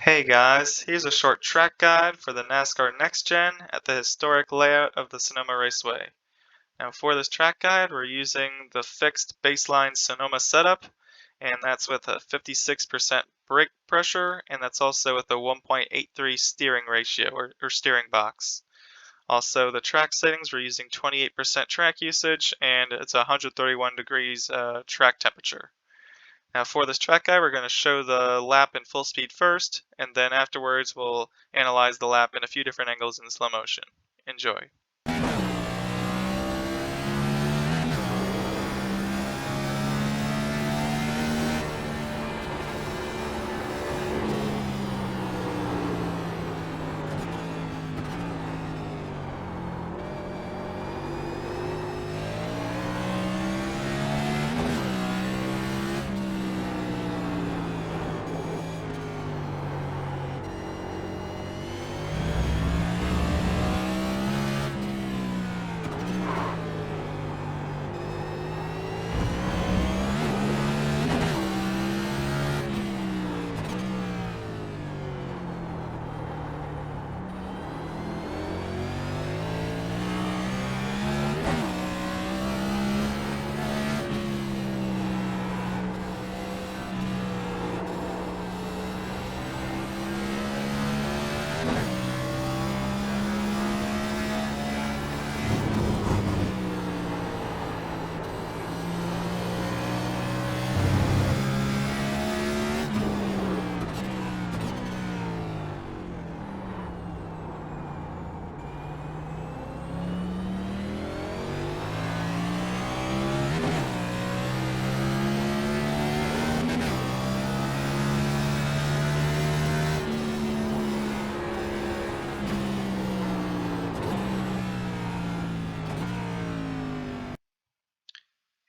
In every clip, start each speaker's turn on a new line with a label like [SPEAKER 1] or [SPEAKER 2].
[SPEAKER 1] Hey guys, here's a short track guide for the NASCAR Next Gen at the historic layout of the Sonoma Raceway. Now for this track guide, we're using the fixed baseline Sonoma setup, and that's with a 56% brake pressure, and that's also with a 1.83 steering ratio or steering box. Also, the track settings, we're using 28% track usage, and it's 131 degrees track temperature. Now for this track guide, we're going to show the lap in full speed first, and then afterwards we'll analyze the lap in a few different angles in slow motion. Enjoy.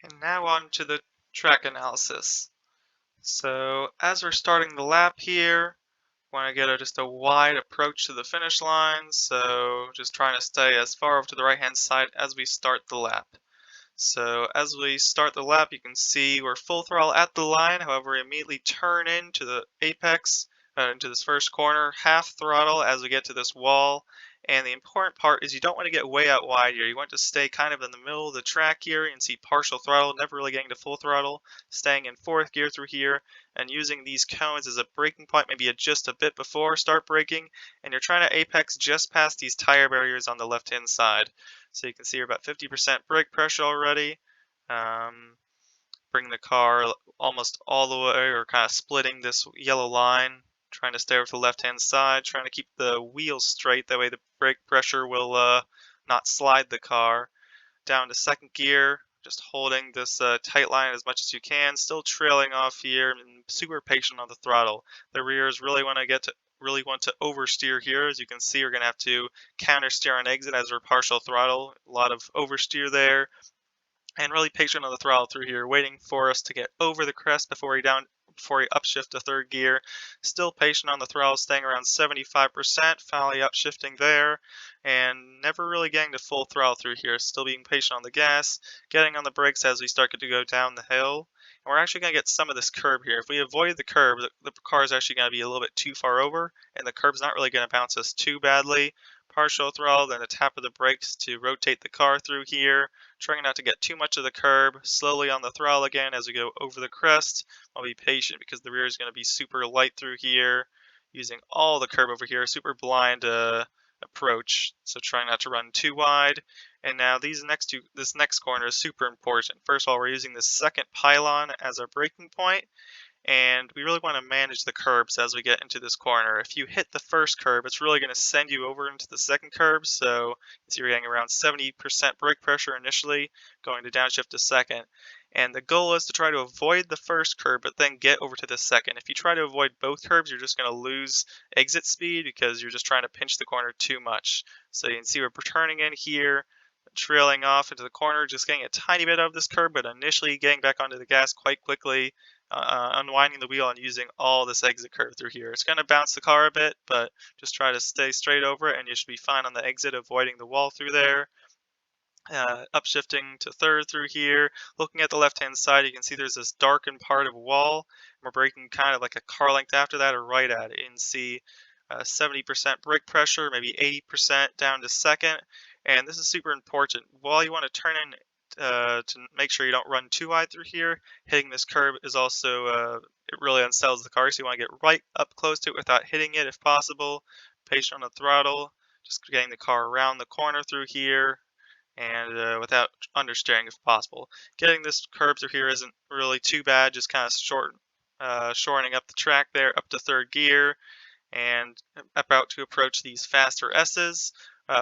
[SPEAKER 1] And now on to the track analysis. So as we're starting the lap here, want to get just a wide approach to the finish line, so just trying to stay as far over to the right hand side as we start the lap. So as we start the lap, you can see we're full throttle at the line. However, we immediately turn into the apex, into this first corner, half throttle as we get to this wall. And the important part is you don't want to get way out wide here. You want to stay kind of in the middle of the track here and see partial throttle, never really getting to full throttle, staying in fourth gear through here, and using these cones as a braking point, maybe just a bit before start braking. And you're trying to apex just past these tire barriers on the left-hand side. So you can see we're about 50% brake pressure already. Bring the car almost all the way, or kind of splitting this yellow line, trying to stay over to the left-hand side, trying to keep the wheels straight. That way the brake pressure will not slide the car. Down to second gear, just holding this tight line as much as you can, still trailing off here, and super patient on the throttle. The rears really want to oversteer here. As you can see, we're going to have to counter steer on exit as we're partial throttle. A lot of oversteer there, and really patient on the throttle through here, waiting for us to get over the crest before we upshift to third gear. Still patient on the throttle, staying around 75%, finally upshifting there, and never really getting to full throttle through here. Still being patient on the gas, getting on the brakes as we start to go down the hill. And we're actually going to get some of this curb here. If we avoid the curb, the car is actually going to be a little bit too far over, and the curb's not really going to bounce us too badly. Partial throttle, then a tap of the brakes to rotate the car through here, trying not to get too much of the curb, slowly on the throttle again as we go over the crest. I'll be patient because the rear is going to be super light through here, using all the curb over here, super blind approach, so trying not to run too wide. And now this next corner is super important. First of all, we're using the second pylon as our braking point, and we really want to manage the curbs as we get into this corner. If you hit the first curb, it's really going to send you over into the second curb, so you see you're getting around 70% brake pressure initially, going to downshift to second. And the goal is to try to avoid the first curb, but then get over to the second. If you try to avoid both curbs, you're just going to lose exit speed because you're just trying to pinch the corner too much. So you can see we're turning in here, trailing off into the corner, just getting a tiny bit out of this curb, but initially getting back onto the gas quite quickly, unwinding the wheel and using all this exit curve through here. It's going to bounce the car a bit, but just try to stay straight over it and you should be fine on the exit, avoiding the wall through there. Upshifting to third through here. Looking at the left hand side, you can see there's this darkened part of wall. we're braking kind of like a car length after that or right at it. You can see 70% brake pressure, maybe 80% down to second. And this is super important. While you want to turn in to make sure you don't run too wide through here, hitting this curb is also, it really unsettles the car. So you want to get right up close to it without hitting it if possible. Patient on the throttle, just getting the car around the corner through here and without understeering if possible. Getting this curb through here isn't really too bad, just kind of shortening up the track there up to third gear and about to approach these faster S's.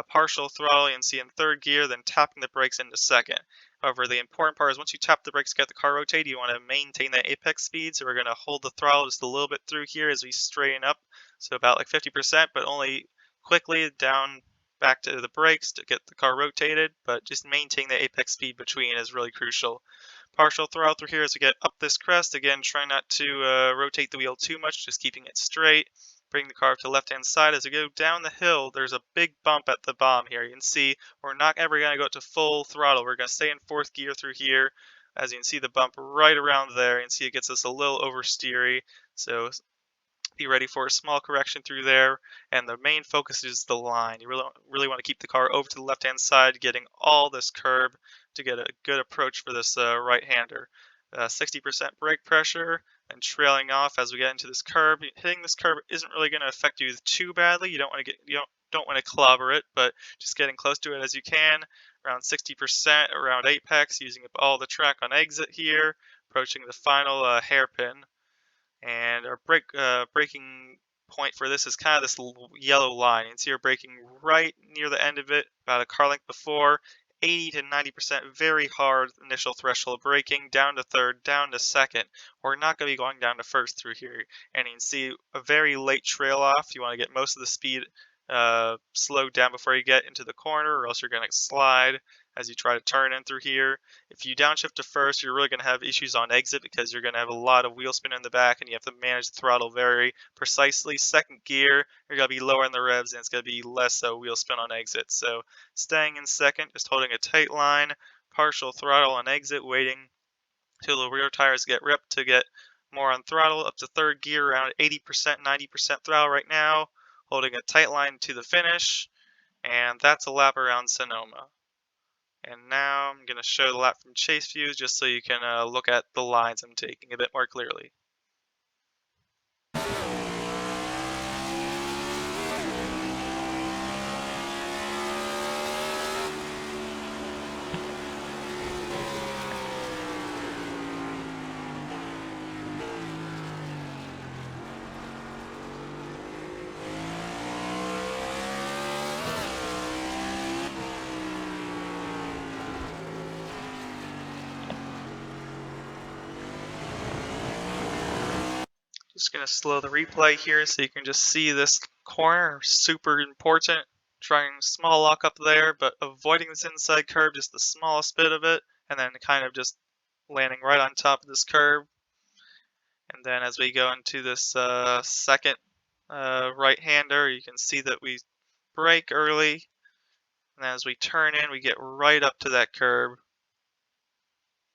[SPEAKER 1] Partial throttle, you can see in third gear, then tapping the brakes into second. However, the important part is once you tap the brakes to get the car rotated, you want to maintain that apex speed. So we're going to hold the throttle just a little bit through here as we straighten up. So about like 50%, but only quickly down back to the brakes to get the car rotated. But just maintaining the apex speed between is really crucial. Partial throttle through here as we get up this crest. Again, try not to rotate the wheel too much, just keeping it straight. Bring the car to the left-hand side. As we go down the hill, there's a big bump at the bottom here. You can see we're not ever going to go to full throttle. We're going to stay in fourth gear through here. As you can see the bump right around there. You can see it gets us a little oversteery. So be ready for a small correction through there, and the main focus is the line. You really want to keep the car over to the left-hand side, getting all this curb to get a good approach for this right-hander. 60% brake pressure, and trailing off as we get into this curb. Hitting this curb isn't really going to affect you too badly. You don't want to clobber it, but just getting close to it as you can. Around 60%, around apex, using up all the track on exit here, approaching the final hairpin. And our braking point for this is kind of this yellow line. You can see we're braking right near the end of it, about a car length before. 80 to 90% very hard initial threshold braking, down to third, down to second. We're not going to be going down to first through here. And you can see a very late trail off. You want to get most of the speed slowed down before you get into the corner, or else you're going to slide as you try to turn in through here. If you downshift to first, you're really going to have issues on exit because you're going to have a lot of wheel spin in the back and you have to manage the throttle very precisely. Second gear, you're going to be lowering the revs and it's going to be less wheel spin on exit. So staying in second, just holding a tight line, partial throttle on exit, waiting till the rear tires get ripped to get more on throttle. Up to third gear, around 80%, 90% throttle right now, holding a tight line to the finish. And that's a lap around Sonoma. And now I'm going to show the lap from chase views just so you can look at the lines I'm taking a bit more clearly. Just going to slow the replay here so you can just see this corner, super important. Trying small lock up there, but avoiding this inside curve, just the smallest bit of it, and then kind of just landing right on top of this curve. And then as we go into this second right-hander, you can see that we brake early, and as we turn in, we get right up to that curb,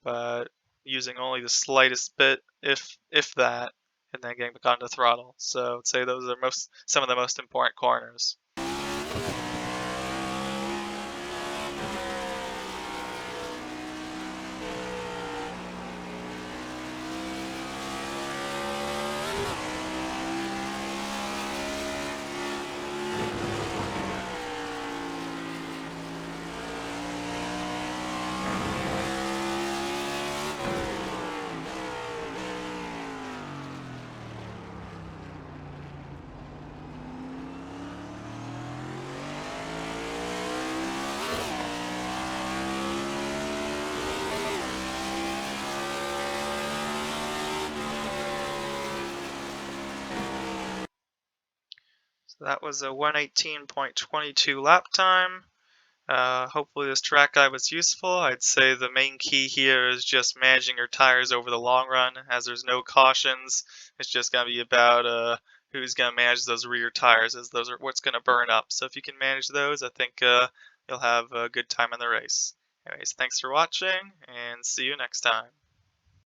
[SPEAKER 1] but using only the slightest bit, if that, and then getting back onto throttle. So I'd say those are some of the most important corners. So that was a 118.22 lap time. Hopefully this track guide was useful. I'd say the main key here is just managing your tires over the long run, as there's no cautions. It's just going to be about who's going to manage those rear tires, as those are what's going to burn up. So if you can manage those, I think you'll have a good time in the race. Anyways, thanks for watching, and see you next time.